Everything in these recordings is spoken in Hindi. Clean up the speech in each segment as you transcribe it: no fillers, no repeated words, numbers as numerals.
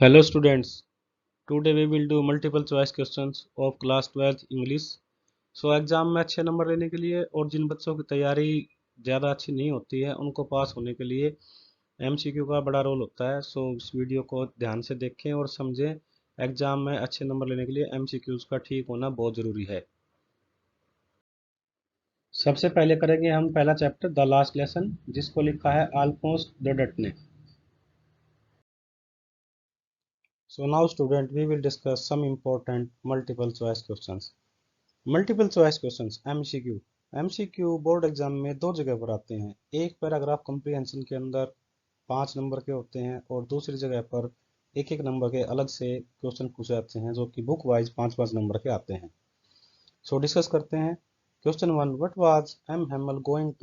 Hello students, today we will do multiple choice questions of class 12th English. So exam में अच्छे नंबर लेने के लिए और जिन बच्चों की तैयारी ज़्यादा अच्छी नहीं होती है उनको पास होने के लिए एमसीक्यू का बड़ा रोल होता है। सो इस वीडियो को ध्यान से देखें और समझें। एग्जाम में अच्छे नंबर लेने के लिए एमसीक्यूज का ठीक होना बहुत ज़रूरी है। सबसे पहले करेंगे हम पहला चैप्टर द लास्ट लेसन, जिसको लिखा है ऑलमोस्ट द डट ने। So now student we will discuss some important multiple choice questions. Multiple choice questions MCQ. MCQ board exam में दो जगह पर आते हैं। एक पैराग्राफ कंप्रीहेंशन के अंदर 5 नंबर के होते हैं और दूसरी जगह पर एक एक नंबर के अलग से क्वेश्चन पूछे जाते हैं जो कि बुक वाइज 5-5 नंबर के आते हैं। सो डिस्कस करते हैं। Question 1, what was M Hamel going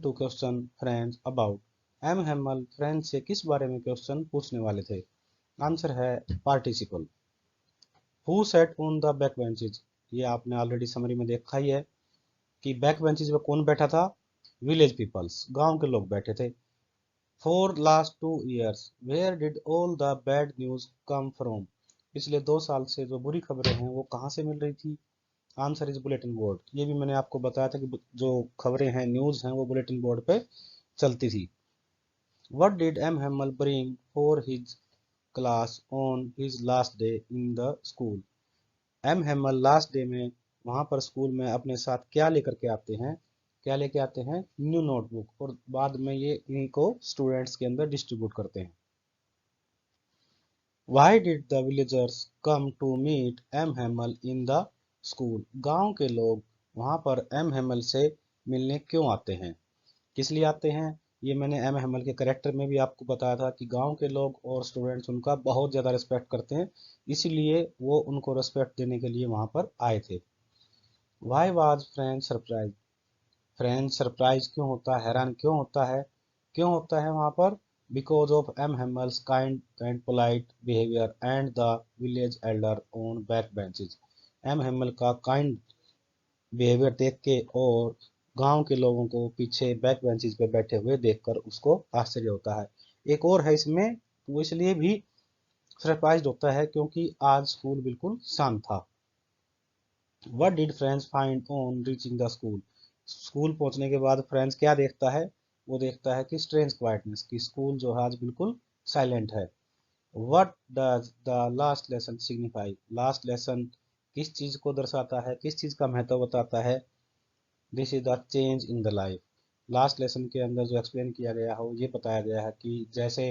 to question friends about. M Hamel friends से किस बारे में क्वेश्चन पूछने वाले थे। आंसर है participle. Who set on the back benches. ये आपने ऑलरेडी समरी में देखा ही है कि बैक बेंचेज में कौन बैठा था। विलेज पीपल्स, गांव के लोग बैठे थे। For last 2 years where did all the bad news come from. पिछले 2 साल से जो बुरी खबरें हैं वो कहाँ से मिल रही थी। Answer is bulletin board. ये भी मैंने आपको बताया था कि जो खबरें हैं, न्यूज हैं, वो बुलेटिन बोर्ड पे चलती थी। What did M Hamel bring for his class on his last day in the school. M Hamel last day में वहाँ पर स्कूल में अपने साथ क्या लेकर के आते हैं। क्या लेके आते हैं? New notebook. और बाद में ये इनको स्टूडेंट्स के अंदर डिस्ट्रीब्यूट करते हैं। Why did the villagers come to meet M Hamel in the school. गांव के लोग वहाँ पर एम हेमल से मिलने क्यों आते हैं, किस लिए आते हैं। ये मैंने एम हेमल के करेक्टर में भी आपको बताया था कि गांव के लोग और स्टूडेंट्स उनका बहुत ज़्यादा रिस्पेक्ट करते हैं, इसीलिए वो उनको रिस्पेक्ट देने के लिए वहाँ पर आए थे। Why was French surprise. French surprise क्यों होता है, हैरान क्यों होता है, क्यों होता है वहाँ पर। Because of M Hamel's kind and polite behaviour and the village elder on back benches. M Hamel का काइंड बिहेवियर देख के और गांव के लोगों को पीछे बैक बेंचेज पे बैठे हुए देखकर उसको आश्चर्य होता है। एक और है इसमें, वो इसलिए भी सरप्राइज होता है क्योंकि आज स्कूल बिल्कुल शांत था। What did Franz find on reaching the school? School पहुंचने के बाद फ्रेंड्स क्या देखता है? वो देखता है कि स्ट्रेंज क्वाइटनेस, की स्कूल जो है आज बिल्कुल साइलेंट है। What does the last lesson signify? Last lesson किस चीज को दर्शाता है, किस चीज का महत्व बताता है। This is the change in the life. Last lesson के अंदर जो एक्सप्लेन किया गया है वो ये बताया गया है कि जैसे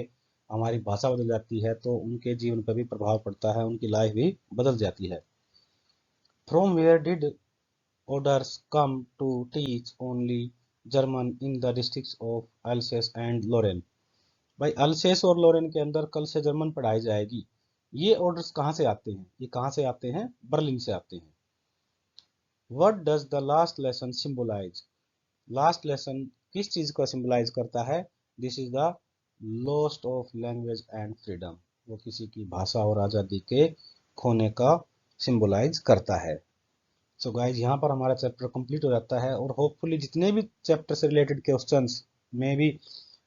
हमारी भाषा बदल जाती है तो उनके जीवन पर भी प्रभाव पड़ता है, उनकी लाइफ भी बदल जाती है। From where did orders come to teach only German in the districts of Alsace and Lorraine। भाई अल्सेस और लोरेन के अंदर कल से जर्मन पढ़ाई जाएगी। ये ऑर्डर्स कहाँ से आते हैं? ये कहाँ से आते हैं? बर्लिन से आते हैं। What does the last lesson symbolize? Last lesson किस चीज को सिंबलाइज करता है? This is the lost of language and freedom. वो किसी की भाषा और आज़ादी के खोने का सिंबलाइज करता है। सो गाइज यहाँ पर हमारा चैप्टर कंप्लीट हो जाता है और होपफुली जितने भी चैप्टर से रिलेटेड क्वेश्चंस में भी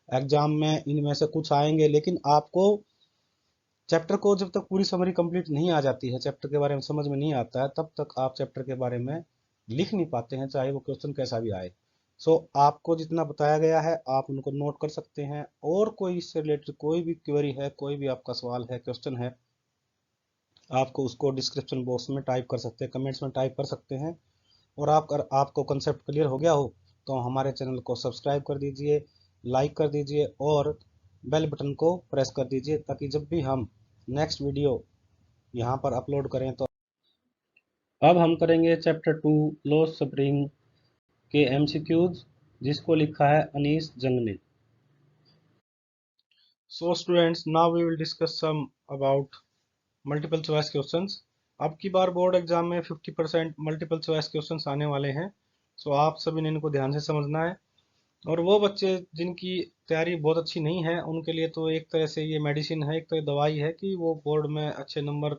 एग्जाम में इनमें से कुछ आएंगे, लेकिन आपको चैप्टर को जब तक पूरी समरी कंप्लीट नहीं आ जाती है, चैप्टर के बारे में समझ में नहीं आता है, तब तक आप चैप्टर के बारे में लिख नहीं पाते हैं, चाहे वो क्वेश्चन कैसा भी आए। सो आपको जितना बताया गया है आप उनको नोट कर सकते हैं, और कोई इससे रिलेटेड कोई भी क्वेरी है, कोई भी आपका सवाल है, क्वेश्चन है, आपको उसको डिस्क्रिप्शन बॉक्स में टाइप कर सकते हैं, कमेंट्स में टाइप कर सकते हैं। और अगर आपको कंसेप्ट क्लियर हो गया हो तो हमारे चैनल को सब्सक्राइब कर दीजिए, लाइक कर दीजिए और बेल बटन को प्रेस कर दीजिए, ताकि जब भी हम नेक्स्ट वीडियो यहाँ पर अपलोड करें तो। अब हम करेंगे चैप्टर 2 लो स्प्रिंग के एमसीक्यूज, जिसको लिखा है अनीस जंग ने। So students, now we will discuss some about multiple choice questions. अब की बार बोर्ड एग्जाम में 50% मल्टीपल चॉइस क्वेश्चंस आने वाले हैं। सो आप सभी ने इनको ध्यान से समझना है। और वो बच्चे जिनकी तैयारी बहुत अच्छी नहीं है उनके लिए तो एक तरह से ये मेडिसिन है, एक तरह दवाई है कि वो बोर्ड में अच्छे नंबर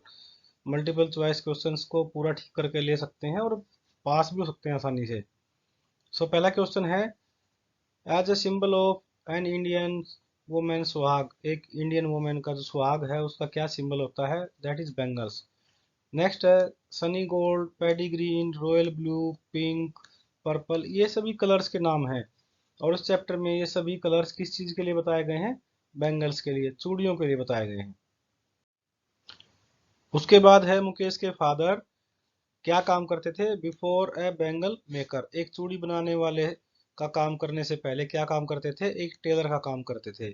मल्टीपल चॉइस क्वेश्चंस को पूरा ठीक करके ले सकते हैं और पास भी हो सकते हैं आसानी से। सो पहला क्वेश्चन है, as a symbol of an Indian women suhag, एक इंडियन वुमेन का जो सुहाग है उसका क्या सिंबल होता है, दैट इज बेंगल्स। नेक्स्ट है sunny gold, paddy green, royal blue, pink, purple, ये सभी कलर्स के नाम हैं। और इस चैप्टर में ये सभी कलर्स किस चीज के लिए बताए गए हैं, बैंगल्स के लिए, चूड़ियों के लिए बताए गए हैं। उसके बाद है मुकेश के फादर क्या काम करते थे, बिफोर ए बैंगल मेकर, एक चूड़ी बनाने वाले का काम करने से पहले क्या काम करते थे, एक टेलर का काम करते थे।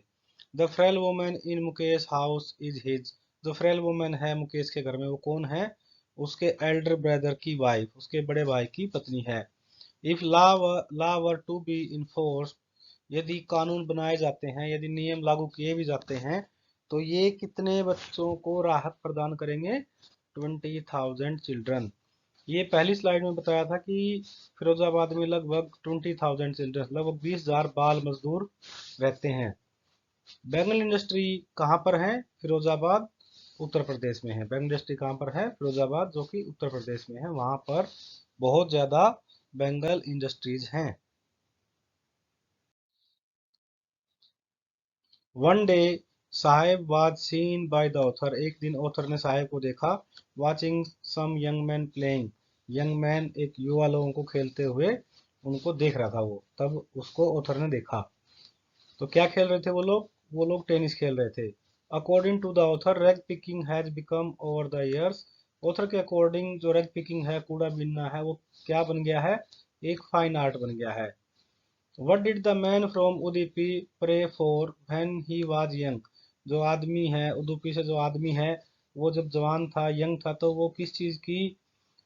The frail women in Mukesh house is his, जो फ्रेल वुमेन है मुकेश के घर में वो कौन है, उसके एल्डर ब्रदर की वाइफ, उसके बड़े भाई की पत्नी है। If law were to be enforce, यदि कानून बनाए जाते हैं, यदि नियम लागू किए भी जाते हैं, तो ये कितने बच्चों को राहत प्रदान करेंगे, 20,000 चिल्ड्रन। ये पहली स्लाइड में बताया था कि फिरोजाबाद में लगभग 20,000 चिल्ड्रन, लगभग 20,000 बाल मजदूर रहते हैं। बैंगल इंडस्ट्री कहाँ पर है, फिरोजाबाद उत्तर प्रदेश में है। बैंगल इंडस्ट्री कहाँ पर है, फिरोजाबाद, जो कि उत्तर प्रदेश में है, वहां पर बहुत ज्यादा बैंगल इंडस्ट्रीज हैं। One day Saheb was seen by the author, एक दिन ऑथर ने साहेब को देखा, watching some young man playing, young man एक युवा लोगों को खेलते हुए उनको देख रहा था वो, तब उसको ऑथर ने देखा। तो क्या खेल रहे थे वो लोग टेनिस खेल रहे थे। अकॉर्डिंग टू द ऑथर रेग picking has become over the years, author के अकॉर्डिंग जो रेग पिकिंग है, कूड़ा बीनना है, वो क्या बन गया है, एक फाइन आर्ट बन गया है। What did the man from Udupi pray for when he was young, जो आदमी है उडुपी से, जो आदमी है वो जब जवान था, यंग था, तो वो किस चीज की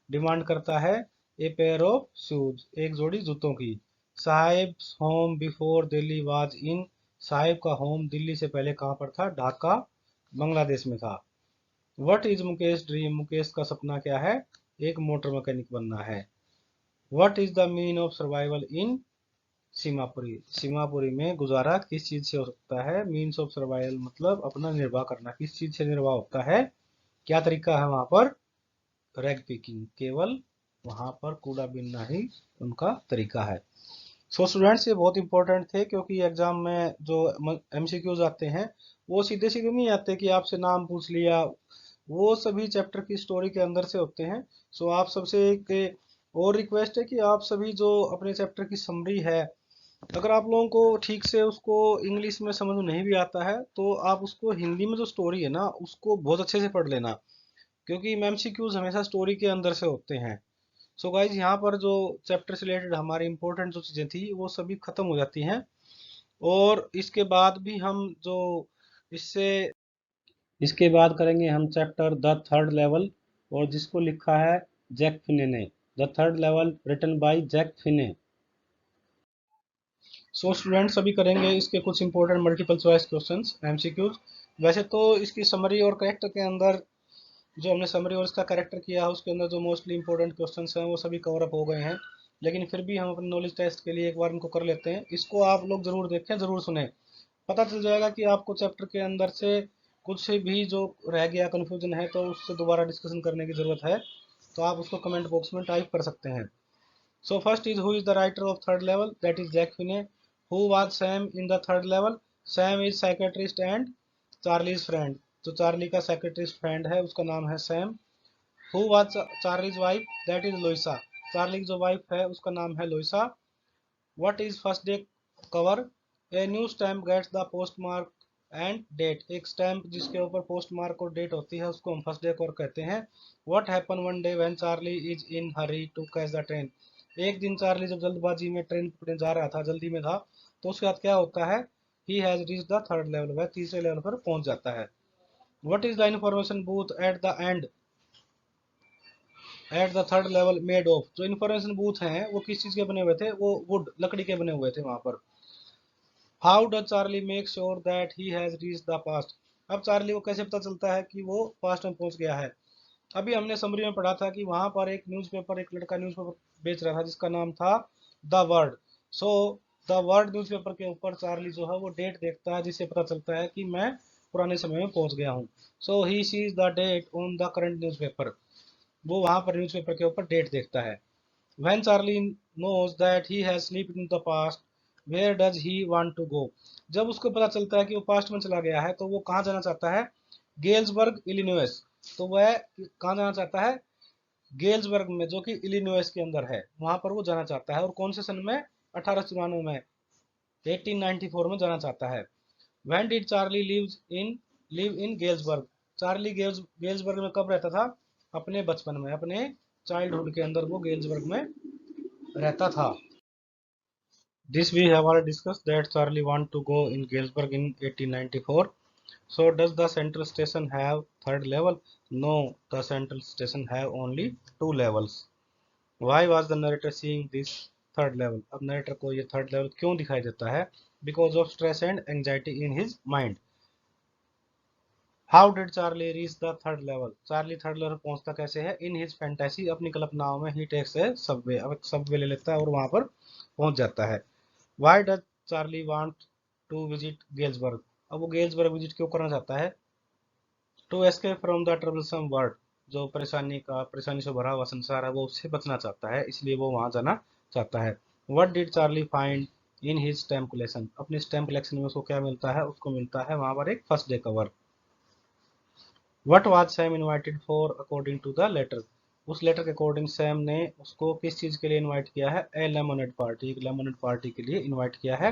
डिमांड करता है, ए पेयर ऑफ शूज, एक जोड़ी जूतों की। Sahib home before Delhi was in, Sahib का होम दिल्ली से पहले कहाँ पर था, ढाका, बांग्लादेश में था। What is Mukesh dream, Mukesh का सपना क्या है, एक मोटर मैकेनिक बनना है। What is the mean of survival इन सीमापुरी, सीमापुरी में गुजारा किस चीज से हो सकता है, मीन्स ऑफ सर्वाइवल मतलब अपना निर्वाह करना, किस चीज से निर्वाह होता है, क्या तरीका है वहां पर, रैग पिकिंग, केवल वहां पर कूड़ा बीनना ही उनका तरीका है। सो स्टूडेंट्स, ये बहुत इंपॉर्टेंट थे क्योंकि एग्जाम में जो एमसीक्यूज आते हैं वो सीधे सीधे नहीं आते कि आपसे नाम पूछ लिया, वो सभी चैप्टर की स्टोरी के अंदर से होते हैं। सो आप सबसे एक और रिक्वेस्ट है कि आप सभी जो अपने चैप्टर की समरी है, अगर आप लोगों को ठीक से उसको इंग्लिश में समझ में नहीं भी आता है तो आप उसको हिंदी में जो स्टोरी है ना उसको बहुत अच्छे से पढ़ लेना, क्योंकि एमसीक्यूज हमेशा स्टोरी के अंदर से होते हैं। सो गाइज, यहाँ पर जो चैप्टर से रिलेटेड हमारी इंपॉर्टेंट जो चीजें थी वो सभी खत्म हो जाती हैं। और इसके बाद भी हम जो इससे इसके बाद करेंगे हम चैप्टर द थर्ड लेवल, और जिसको लिखा है जैक फिने ने, the third level written by Jack Finney. So students, अभी करेंगे इसके कुछ important multiple choice questions, MCQs. वैसे तो इसकी समरी और करेक्टर के अंदर, जो हमने समरी और इसका करेक्टर किया है उसके अंदर जो मोस्टली इंपॉर्टेंट क्वेश्चंस हैं वो सभी कवर अप हो गए हैं, लेकिन फिर भी हम अपने नॉलेज टेस्ट के लिए एक बार इनको कर लेते हैं। इसको आप लोग जरूर देखें, जरूर सुने, पता चल जाएगा कि आपको चैप्टर के अंदर से कुछ भी जो रह गया कंफ्यूजन है तो उससे दोबारा डिस्कशन करने की जरूरत है, तो आप उसको कमेंट बॉक्स में टाइप कर सकते हैं। So first is, who is the writer of third level? That is Jack Finney. Who was Sam in the third level? Sam is psychiatrist and Charlie's friend. जो चार्ली का साइकेट्रिस्ट फ्रेंड है उसका नाम है Sam. Who was Charlie's wife? That is Louisa. Charlie की जो वाइफ है उसका नाम है लोइसा। What is first day cover? A new stamp gets the postmark and date, एक स्टैम्प जिसके ऊपर पोस्ट मार्क और डेट होती है उसको हम फर्स्ट डे कवर कहते हैं। What happen one day when Charlie is in hurry to catch the train, एक दिन चार्ली जब जल्दबाजी में ट्रेन पकड़ने जा रहा था, जल्दी में था, तो उसके बाद क्या होता है, he has reach the third level, वह तीसरे लेवल पर पहुंच जाता है। What is the information booth eight the and at the third level made of, जो इंफॉर्मेशन बूथ हैं वो किस चीज के बने हुए थे, वो वुड, लकड़ी के बने हुए थे वहां पर। How does Charlie make sure that he has reach the past, अब चार्ली को कैसे पता चलता है कि वो पास्ट में पहुंच गया है। अभी हमने समरी में पढ़ा था कि वहां पर एक न्यूज़पेपर, एक लड़का न्यूज़पेपर बेच रहा था जिसका नाम था the word. So the word newspaper के ऊपर चार्ली जो है वो डेट देखता है, जिससे पता चलता है कि मैं पुराने समय में पहुंच गया हूँ। So he sees the date on the current newspaper, वो वहां पर न्यूज़पेपर के ऊपर डेट देखता है। When Charlie knows that he has sleep in the past, where does he want to go. जब उसको पता चलता है कि वो पास्ट में चला गया है तो वो कहाँ जाना चाहता है, गेल्सबर्ग इलिनॉइस। तो वह कहाँ जाना चाहता है, गेल्सबर्ग में, जो कि इलिनॉइस के अंदर है, वहां पर वो जाना चाहता है। और कौन से सन में, 1894 में, 1894 में जाना चाहता है। When did Charlie live in Galesburg. Charlie Galesburg में कब रहता था, अपने बचपन में, अपने चाइल्डहुड के अंदर वो गेल्सबर्ग में रहता था। This we have already discussed that Charlie want to go in Galesburg in 1894. So does the central station have third level? No, the central station have only two levels. Why was the narrator seeing this third level? अब narrator को ये third level क्यों दिखाई देता है? Because of stress and anxiety in his mind. How did Charlie reach the third level? Charlie third level पहुंचता कैसे है? In his fantasy, अपनी कल्पनाओं में he takes a subway, अब एक subway ले लेता है और वहां पर पहुंच जाता है। Why does Charlie want to visit Galesburg? अब वो गेल्सबर्ग विजिट क्यों करना चाहता है? To escape from the troublesome world, जो परेशानी से भरा हुआ संसार है, वो उससे बचना चाहता है, इसलिए वो वहां जाना चाहता है। What did Charlie find in his stamp collection? अपनी स्टैम्प कलेक्शन में उसको क्या मिलता है? उसको मिलता है वहां पर एक first day cover. What was Sam invited for according to the letter? उस लेटर के अकॉर्डिंग सैम ने उसको किस चीज के लिए इनवाइट किया है? ए लेमोनेड पार्टी, एक लेमोनेड पार्टी के लिए इनवाइट किया है।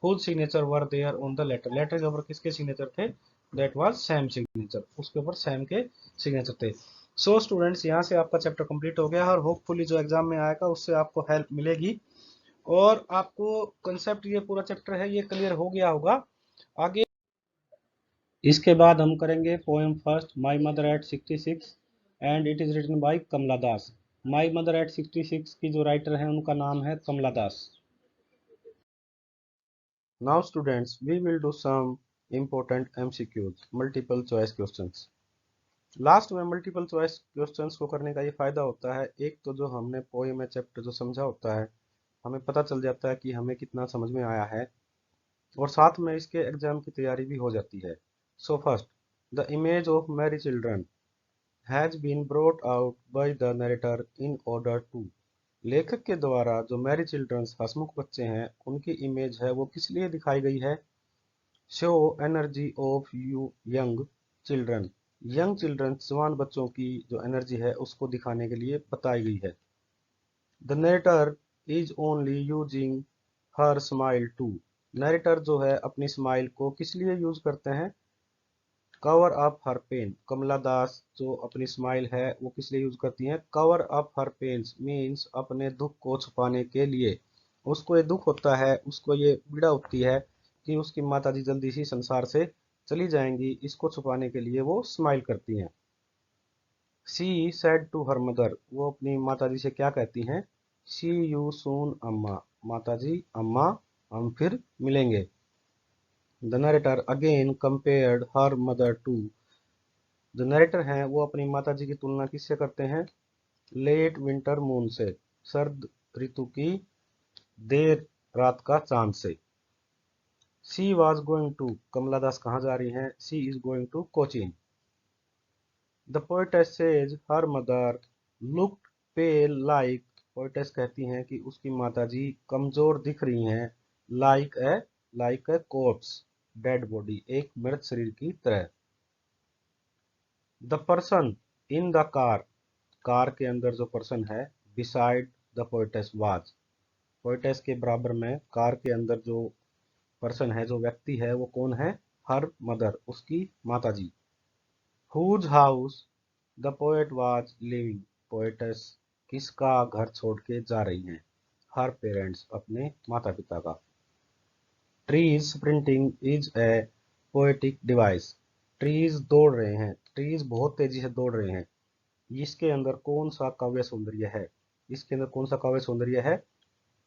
Whose signature were there on the letter? Letter के ऊपर किसके सिग्नेचर थे? दैट वाज सैम सिग्नेचर, उसके ऊपर सैम के सिग्नेचर थे। सो स्टूडेंट्स, यहाँ से आपका चैप्टर कंप्लीट हो गया है और होपफुली जो एग्जाम में आएगा उससे आपको हेल्प मिलेगी और आपको कंसेप्ट, ये पूरा चैप्टर है ये क्लियर हो गया होगा। आगे इसके बाद हम करेंगे poem first, my mother at 66, and it is written by Kamala Das. My mother at 66 की जो राइटर हैं उनका नाम है Kamala Das. Now students, we will do some important MCQs, multiple choice questions. Last में मल्टीपल चॉइस क्वेश्चंस को करने का ये फायदा होता है, एक तो जो हमने पोएम में चैप्टर जो समझा होता है, हमें पता चल जाता है कि हमें कितना समझ में आया है, और साथ में इसके एग्जाम की तैयारी भी हो जाती है। So first, the image of Mary children has been brought out by the narrator in order to। लेखक के द्वारा जो मैरी चिल्ड्रंस हंसमुख बच्चे हैं उनकी इमेज है वो किस लिए दिखाई गई है? Show energy of you young children, young children जवान बच्चों की जो एनर्जी है उसको दिखाने के लिए बताई गई है। The narrator is only using her smile to, narrator जो है अपनी स्माइल को किस लिए यूज करते हैं? कवर अप हर पेन, कमला दास जो अपनी स्माइल है वो किस लिए यूज करती हैं? कवर अप हर पेन्स मीन्स अपने दुख को छुपाने के लिए। उसको ये दुख होता है, उसको ये पीड़ा होती है कि उसकी माता जी जल्दी ही संसार से चली जाएंगी, इसको छुपाने के लिए वो स्माइल करती हैं। She said to her mother, वो अपनी माता जी से क्या कहती हैं? सी यू सून अम्मा, माता जी अम्मा हम फिर मिलेंगे। The narrator again compared her mother to, जो नरेटर हैं वो अपनी माता जी की तुलना किससे करते हैं? लेट विंटर मून से, सर्द ऋतु की देर रात का चांद से। She was going to, Kamala Das कहाँ जा रही हैं? She is going to Cochin. The poetess says her mother looked pale like, poetess कहती हैं कि उसकी माता जी कमजोर दिख रही हैं, like a corpse, dead body, एक मृत शरीर की तरह। The person in the car, car के अंदर जो पर्सन है, beside the poetess was, poetess के बराबर में कार के अंदर जो पर्सन है, जो व्यक्ति है, वो कौन है? हर मदर, उसकी माता जी। Whose house the poet was living, poetess किसका घर छोड़ के जा रही हैं? हर पेरेंट्स, अपने माता पिता का। Trees sprinting is a poetic device, trees दौड़ रहे हैं, ट्रीज बहुत तेजी से दौड़ रहे हैं, इसके अंदर कौन सा काव्य सौंदर्य है? इसके अंदर कौन सा काव्य सौंदर्य है?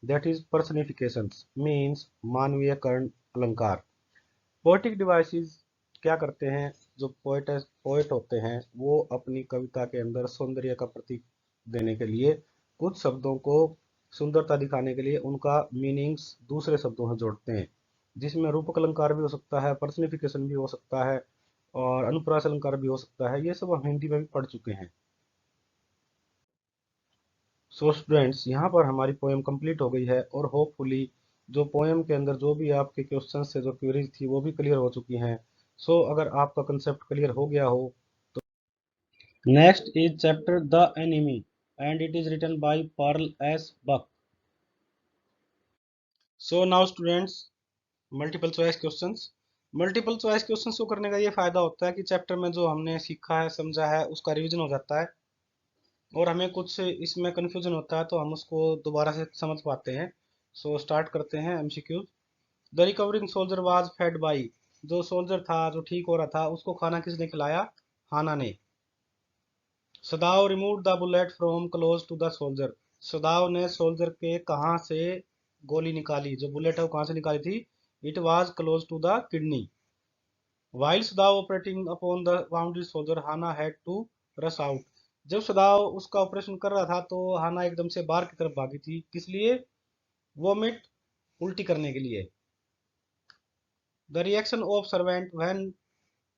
दैट इज पर्सनिफिकेशन मीन्स मानवीयकरण अलंकार। पोएटिक डिवाइसेस क्या करते हैं? जो पोएट होते हैं वो अपनी कविता के अंदर सौंदर्य का प्रतीक देने के लिए, कुछ शब्दों को सुंदरता दिखाने के लिए उनका मीनिंग्स दूसरे शब्दों से जोड़ते हैं, जिसमें रूपक अलंकार भी हो सकता है, पर्सनिफिकेशन भी हो सकता है, और अनुप्रास अलंकार भी हो सकता है। ये सब हम हिंदी में भी पढ़ चुके हैं। सो स्टूडेंट्स, यहाँ पर हमारी पोएम कंप्लीट हो गई है और होपफुली जो पोएम के अंदर जो भी आपके क्वेश्चन थे, जो क्वेरीज थी, वो भी क्लियर हो चुकी हैं। सो अगर आपका कंसेप्ट क्लियर हो गया हो, next is chapter the enemy and it is written by Pearl S Buck. So now students, multiple choice questions. Multiple choice questions को करने का ये फायदा होता है कि चैप्टर में जो हमने सीखा है, समझा है, उसका रिवीजन हो जाता है, और हमें कुछ इसमें कंफ्यूजन होता है तो हम उसको दोबारा से समझ पाते हैं। सो स्टार्ट करते हैं MCQ. The recovering soldier was fade by, जो सोल्जर था, जो ठीक हो रहा था, उसको खाना किसने खिलाया? हाना ने। Sadao remove the bullet from close to the soldier, Sadao ने सोल्जर के कहाँ से गोली निकाली, जो बुलेट है वो कहाँ से निकाली थी? It was close to the kidney. While Sadao operating upon the wounded soldier, Hana had to rush out. जब सदाव उसका ऑपरेशन कर रहा था तो हाना एकदम से बाहर की तरफ भागी थी। किस लिए? वोमिट, उल्टी करने के लिए। The reaction of servant when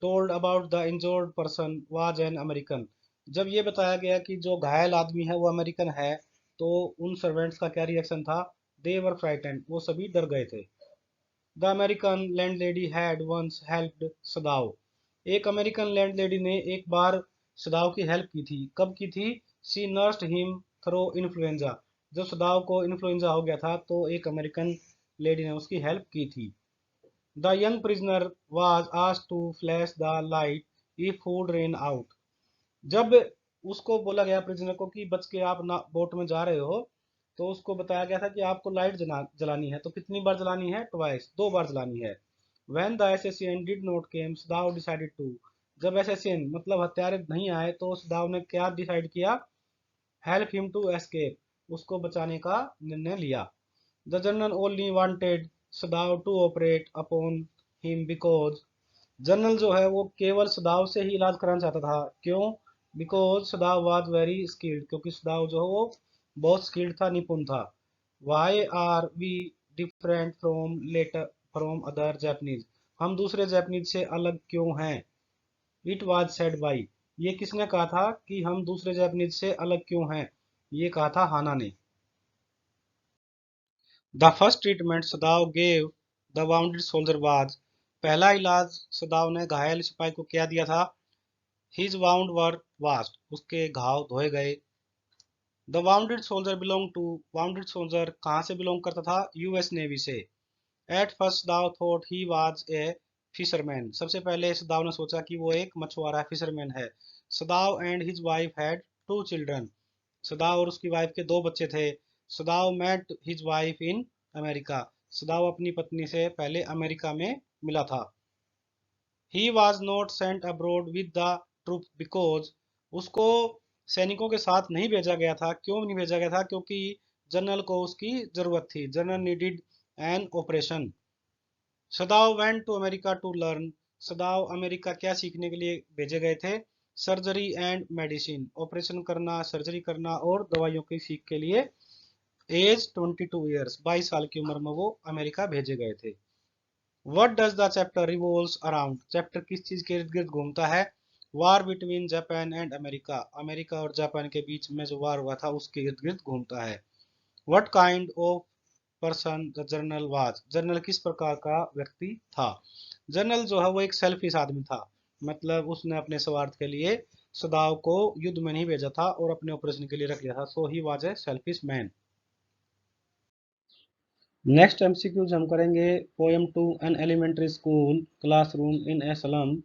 told about the injured person was an American, जब ये बताया गया कि जो घायल आदमी है वो अमेरिकन है, तो उन सर्वेंट्स का क्या रिएक्शन था? दे वर फ्राइटेंड, वो सभी डर गए थे। The American landlady had once helped Sadao, एक अमेरिकन लैंडलेडी ने एक बार सदाव की हेल्प की थी। कब की थी? सी नर्स्ड हिम थ्रो इन्फ्लुएंजा, जब सदाव को इन्फ्लुएंजा हो गया था तो एक अमेरिकन लेडी ने उसकी हेल्प की थी। The young prisoner was asked to flash the light if food ran out, जब उसको बोला गया प्रिजनर को कि बच के आप ना बोट में जा रहे हो, तो उसको बताया गया था कि आपको लाइट जलानी है। तो कितनी बार जलानी है? ट्वाइस, दो बार जलानी है। When the SSN did not came, Sadao decided to, जब एसएसएन मतलब हत्यारे नहीं आए तो सदाव ने क्या डिसाइड किया? हेल्प हिम टू एस्केप, उसको बचाने का निर्णय लिया। The general only wanted Sadao to operate upon him because, general जो है वो केवल सदाव से ही इलाज कराना चाहता था। क्यों? बिकॉज सदाव वाज वेरी स्किल्ड, क्योंकि सदाव जो है वो बहुत स्किल्ड था, निपुण था। Why are we different from letter from other Japanese, हम दूसरे जापानीज से अलग क्यों हैं? इट वाज सेड बाई, ये किसने कहा था कि हम दूसरे जापानीज से अलग क्यों हैं? ये कहा था हाना ने। The first treatment सदाव gave the wounded soldier was, पहला इलाज सदाव ने घायल सिपाही को क्या दिया था? हिज वाउंड वर वास्ट, उसके घाव धोए गए। The wounded soldier belong to, wounded soldier कहाँ से बिलोंग करता था? यूएस नेवी से। At first Sadao thought he was a fisherman, सबसे पहले सदाव ने सोचा कि वो एक मछुआरा फिशरमैन है। Sadao and his wife had two children, Sadao और उसकी वाइफ के दो बच्चे थे। Sadao met his wife in America, Sadao अपनी पत्नी से पहले अमेरिका में मिला था। He was not sent abroad with the troop because, उसको सैनिकों के साथ नहीं भेजा गया था। क्यों नहीं भेजा गया था? क्योंकि जनरल को उसकी जरूरत थी, general needed an operation. Sadao went to America to learn, Sadao America क्या सीखने के लिए भेजे गए थे? सर्जरी एंड मेडिसिन, ऑपरेशन करना, सर्जरी करना और दवाइयों की सीख के लिए। एज 22 ईयर्स, 22 साल की उम्र में वो अमेरिका भेजे गए थे। What does the chapter revolves around, chapter किस चीज के इर्द गिर्द घूमता है? War between Japan and America, America और जापान के बीच में जो वार हुआ था उसके इर्द गिर्द घूमता है। What kind of person the general was, general किस प्रकार का व्यक्ति था? जनरल जो है वो एक सेल्फिश आदमी था, मतलब उसने अपने स्वार्थ के लिए सदाव को युद्ध में नहीं भेजा था और अपने ऑपरेशन के लिए रख लिया था। So he was a selfish man. Next MCQs हम करेंगे। Poem to an elementary school classroom in a slum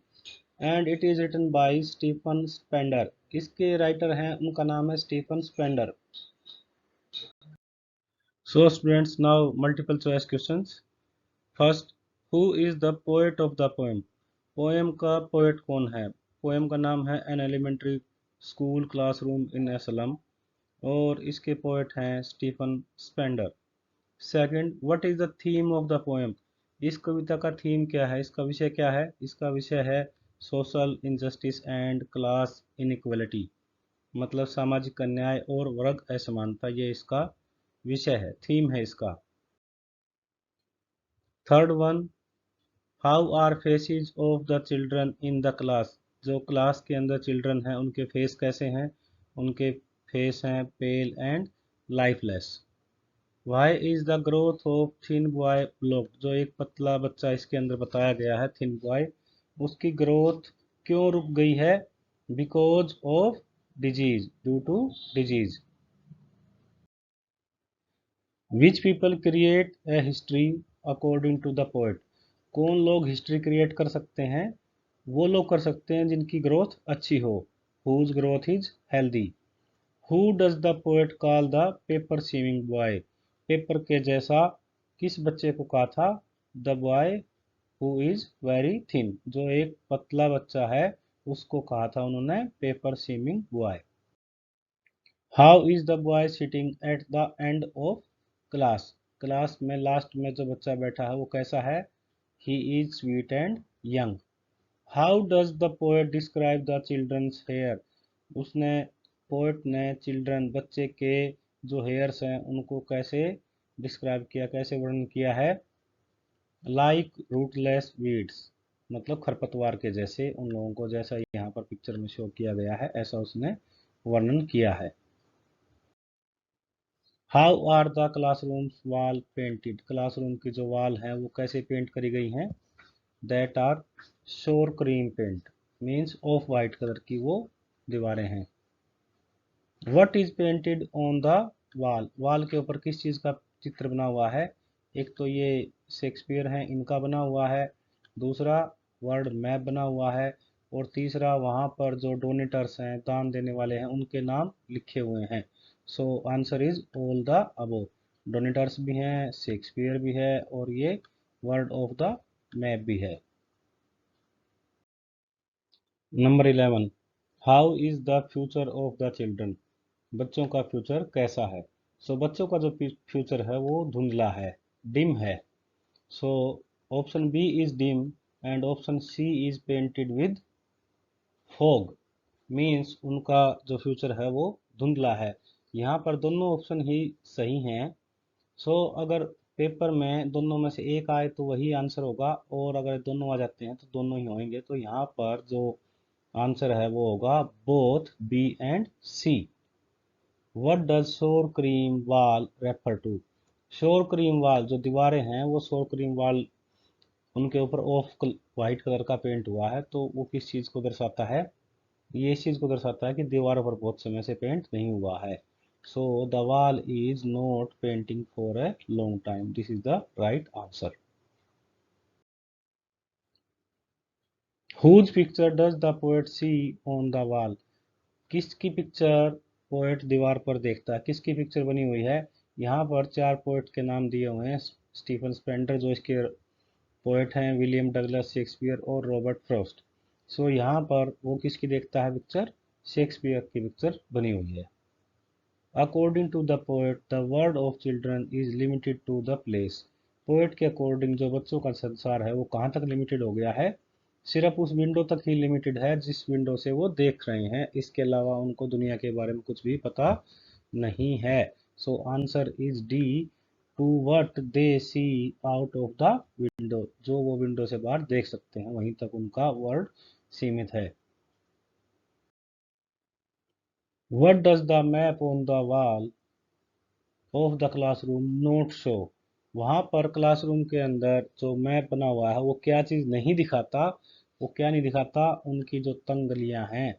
and it is written by Stephen Spender, इसके राइटर हैं, उनका नाम है Stephen Spender. So students, now multiple choice questions. First, who is the poet of the poem, poem का पोएट कौन है? पोएम का नाम है an elementary school classroom in a slum, और इसके पोएट हैं Stephen Spender. Second, what is the theme of the poem, इस कविता का थीम क्या है, इसका विषय क्या है? इसका विषय है social injustice and class inequality, मतलब सामाजिक अन्याय और वर्ग असमानता, ये इसका विषय है, थीम है इसका। Third one, how are faces of the children in the class, जो क्लास के अंदर चिल्ड्रन हैं उनके फेस कैसे हैं? उनके फेस हैं pale and lifeless. Why is the growth of thin boy blocked, जो एक पतला बच्चा इसके अंदर बताया गया है थिन बॉय, उसकी ग्रोथ क्यों रुक गई है? Because of disease, due to disease. Which people create a history according to the poet, कौन लोग हिस्ट्री क्रिएट कर सकते हैं? वो लोग कर सकते हैं जिनकी ग्रोथ अच्छी हो, whose growth is healthy. Who does the poet call the paper seeming boy, paper के जैसा किस बच्चे को कहा था? The boy who is very thin, जो एक पतला बच्चा है उसको कहा था उन्होंने paper seeming boy. How is the boy sitting at the end of class, class में लास्ट में जो बच्चा बैठा है वो कैसा है? He is sweet and young. How does the poet describe the children's hair, उसने पोएट ने चिल्ड्रन बच्चे के जो हेयर्स हैं उनको कैसे डिस्क्राइब किया, कैसे वर्णन किया है? लाइक रूटलेस वीड्स, मतलब खरपतवार के जैसे, उन लोगों को जैसा यहाँ पर पिक्चर में शो किया गया है ऐसा उसने वर्णन किया है। How are the classrooms wall painted, classroom की जो वॉल है वो कैसे पेंट करी गई हैं? That are sour cream paint, means off white colour की वो दीवारें हैं। What is painted on the wall, wall के ऊपर किस चीज़ का चित्र बना हुआ है? एक तो ये शेक्सपियर हैं इनका बना हुआ है, दूसरा वर्ल्ड मैप बना हुआ है, और तीसरा वहाँ पर जो डोनेटर्स हैं, दान देने वाले हैं, उनके नाम लिखे हुए हैं। So answer is all the above, donators भी हैं, शेक्सपियर भी है, और ये वर्ल्ड ऑफ द मैप भी है। Number 11, how is the future of the children, बच्चों का फ्यूचर कैसा है? सो बच्चों का जो फ्यूचर है वो धुंधला है, डिम है। So option B is dim and option C is painted with fog, means उनका जो फ्यूचर है वो धुंधला है। यहाँ पर दोनों ऑप्शन ही सही हैं। सो अगर पेपर में दोनों में से एक आए तो वही आंसर होगा, और अगर दोनों आ जाते हैं तो दोनों ही होंगे। तो यहाँ पर जो आंसर है वो होगा both B and C. What does sour cream wall refer to, sour cream wall जो दीवारें हैं वो शोर क्रीम वाल, उनके ऊपर ऑफ वाइट कलर का पेंट हुआ है, तो वो किस चीज़ को दर्शाता है? ये इस चीज़ को दर्शाता है कि दीवारों पर बहुत समय से पेंट नहीं हुआ है। So the wall is not painting for a long time, this is the right answer. Whose picture does the poet see on the wall, किसकी पिक्चर पोएट दीवार पर देखता है, किसकी पिक्चर बनी हुई है? यहाँ पर चार पोएट के नाम दिए हुए हैं। स्टीफन स्पेंडर जो इसके पोएट हैं, विलियम डगलस शेक्सपियर और रॉबर्ट फ्रॉस्ट। सो यहाँ पर वो किसकी देखता है पिक्चर? शेक्सपियर की पिक्चर बनी हुई है। According to the poet the world of children is limited to the place, poet के अकॉर्डिंग जो बच्चों का संसार है वो कहाँ तक लिमिटेड हो गया है? सिर्फ उस विंडो तक ही लिमिटेड है जिस विंडो से वो देख रहे हैं, इसके अलावा उनको दुनिया के बारे में कुछ भी पता नहीं है। So answer is D, to what they see out of the window, जो वो विंडो से बाहर देख सकते हैं वहीं तक उनका वर्ल्ड सीमित है। What does the map on the wall of the classroom note show, वहाँ पर क्लासरूम के अंदर जो मैप बना हुआ है वो क्या चीज़ नहीं दिखाता? वो क्या नहीं दिखाता? उनकी जो तंग गलियाँ हैं,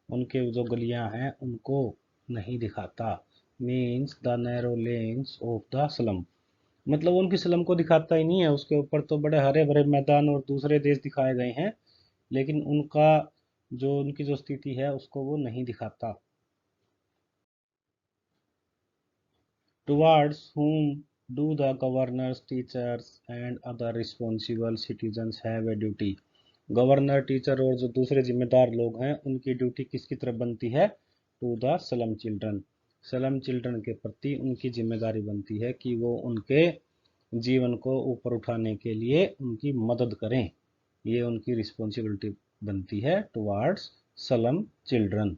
उनके जो गलियाँ हैं उनको नहीं दिखाता, means the narrow lens of the slum, मतलब उनकी स्लम को दिखाता ही नहीं है। उसके ऊपर तो बड़े हरे भरे मैदान और दूसरे देश दिखाए गए हैं, लेकिन उनका जो उनकी जो स्थिति है उसको वो नहीं दिखाता। Towards whom do the governors, teachers and other responsible citizens have a duty? Governor, teacher और जो दूसरे जिम्मेदार लोग हैं उनकी ड्यूटी किसकी तरफ बनती है? To the slum children, slum children के प्रति उनकी जिम्मेदारी बनती है कि वो उनके जीवन को ऊपर उठाने के लिए उनकी मदद करें, ये उनकी रिस्पॉन्सिबिलिटी बनती है towards slum children.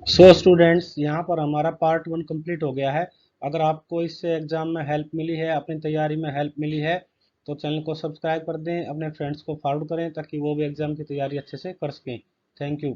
So students, यहाँ पर हमारा पार्ट 1 कंप्लीट हो गया है। अगर आपको इससे एग्जाम में हेल्प मिली है, अपनी तैयारी में हेल्प मिली है, तो चैनल को सब्सक्राइब कर दें, अपने फ्रेंड्स को फॉरवर्ड करें ताकि वो भी एग्जाम की तैयारी अच्छे से कर सकें। Thank you.